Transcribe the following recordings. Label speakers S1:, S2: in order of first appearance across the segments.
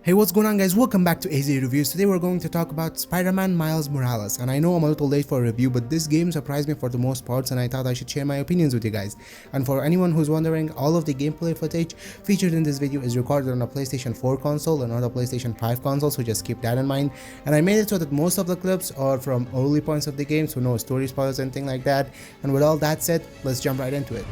S1: Hey, what's going on guys, welcome back to AZA Reviews. Today we're going to talk about Spiderman Miles Morales, and I know I'm a little late for a review, but this game surprised me for the most parts and I thought I should share my opinions with you guys. And for anyone who's wondering, all of the gameplay footage featured in this video is recorded on a PlayStation 4 console and not a PlayStation 5 console, so just keep that in mind. And I made it so that most of the clips are from early points of the game, so no story spoilers or anything like that. And with all that said, let's jump right into it.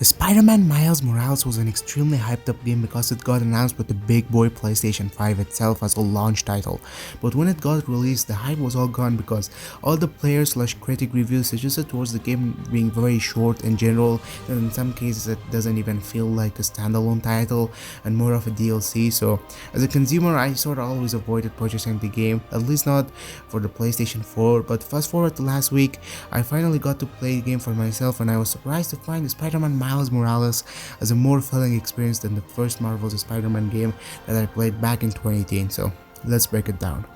S1: Spider-Man Miles Morales was an extremely hyped up game because it got announced with the big boy PlayStation 5 itself as a launch title, but when it got released the hype was all gone because all the player/critic reviews suggested towards the game being very short in general, and in some cases it doesn't even feel like a standalone title and more of a DLC. So as a consumer I sort of always avoided purchasing the game, at least not for the PlayStation 4, but fast forward to last week I finally got to play the game for myself and I was surprised to find the Spider-Man Miles Morales as a more fulfilling experience than the first Marvel's Spider-Man game that I played back in 2018, so let's break it down.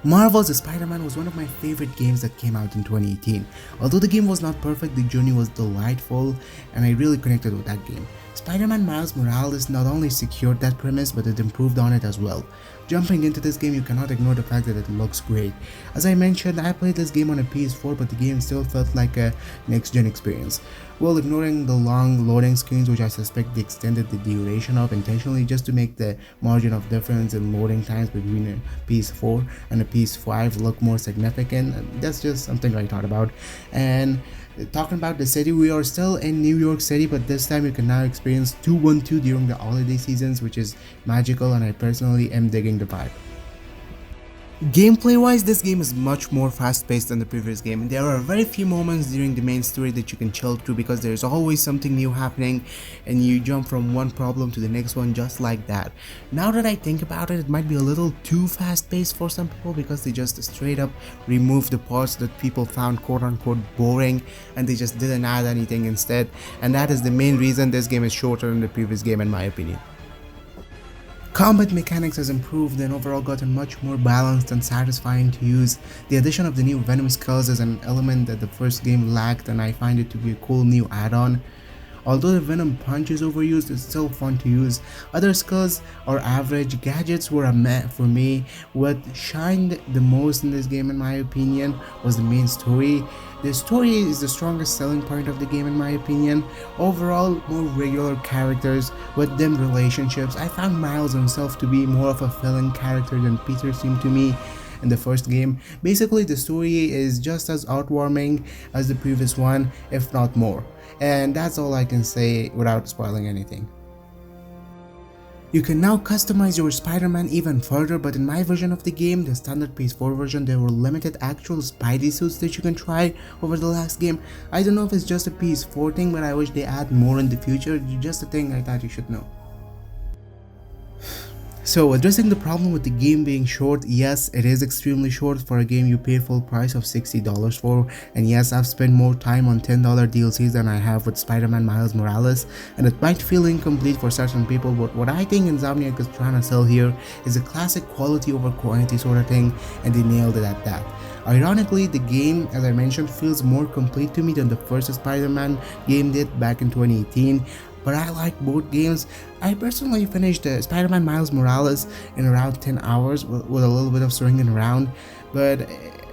S1: Marvel's Spider-Man was one of my favorite games that came out in 2018. Although the game was not perfect, the journey was delightful and I really connected with that game. Spider-Man Miles Morales not only secured that premise but it improved on it as well. Jumping into this game, you cannot ignore the fact that it looks great. As I mentioned, I played this game on a PS4 but the game still felt like a next-gen experience. Well, ignoring the long loading screens, which I suspect they extended the duration of intentionally just to make the margin of difference in loading times between a PS4 and a PS5 look more significant. That's just something I thought about. And talking about the city, we are still in New York City, but this time you can now experience 212 during the holiday seasons, which is magical and I personally am digging the vibe. Gameplay wise, this game is much more fast paced than the previous game, and there are very few moments during the main story that you can chill through because there's always something new happening and you jump from one problem to the next one just like that. Now that I think about it, it might be a little too fast paced for some people because they just straight up removed the parts that people found quote unquote boring and they just didn't add anything instead, and that is the main reason this game is shorter than the previous game in my opinion. Combat mechanics has improved and overall gotten much more balanced and satisfying to use. The addition of the new Venom skulls is an element that the first game lacked and I find it to be a cool new add-on. Although the Venom punch is overused, it's still fun to use. Other skills are average. Gadgets were a meh for me. What shined the most in this game in my opinion was the main story. The story is the strongest selling point of the game in my opinion. Overall, more regular characters with them relationships. I found Miles himself to be more of a villain character than Peter seemed to me in the first game. Basically, the story is just as heartwarming as the previous one, if not more. And that's all I can say without spoiling anything. You can now customize your Spider-Man even further, but in my version of the game, the standard PS4 version, there were limited actual Spidey suits that you can try over the last game. I don't know if it's just a PS4 thing, but I wish they add more in the future. Just a thing I thought you should know. So, addressing the problem with the game being short, yes, it is extremely short for a game you pay full price of $60 for, and yes, I've spent more time on $10 DLCs than I have with Spider-Man Miles Morales, and it might feel incomplete for certain people, but what I think Insomniac is trying to sell here is a classic quality over quantity sort of thing, and they nailed it at that. Ironically, the game, as I mentioned, feels more complete to me than the first Spider-Man game did back in 2018. But I like both games. I personally finished Spider-Man Miles Morales in around 10 hours with a little bit of swinging around. But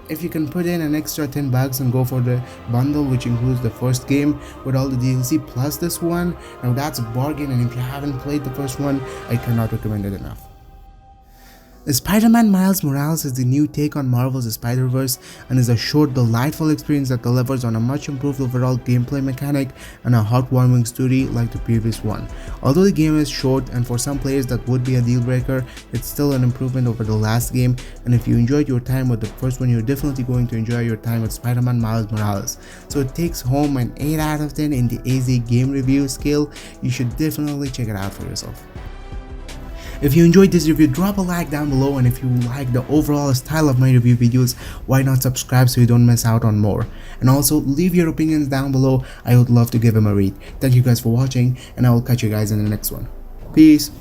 S1: if you can put in an extra $10 and go for the bundle, which includes the first game with all the DLC plus this one, now that's a bargain, and if you haven't played the first one, I cannot recommend it enough. Spider-Man Miles Morales is the new take on Marvel's Spider-Verse and is a short, delightful experience that delivers on a much improved overall gameplay mechanic and a heartwarming story like the previous one. Although the game is short and for some players that would be a deal breaker, it's still an improvement over the last game, and if you enjoyed your time with the first one, you're definitely going to enjoy your time with Spider-Man Miles Morales. So it takes home an 8 out of 10 in the AZA game review scale. You should definitely check it out for yourself. If you enjoyed this review, drop a like down below, and if you like the overall style of my review videos, why not subscribe so you don't miss out on more. And also leave your opinions down below, I would love to give them a read. Thank you guys for watching, and I will catch you guys in the next one. Peace.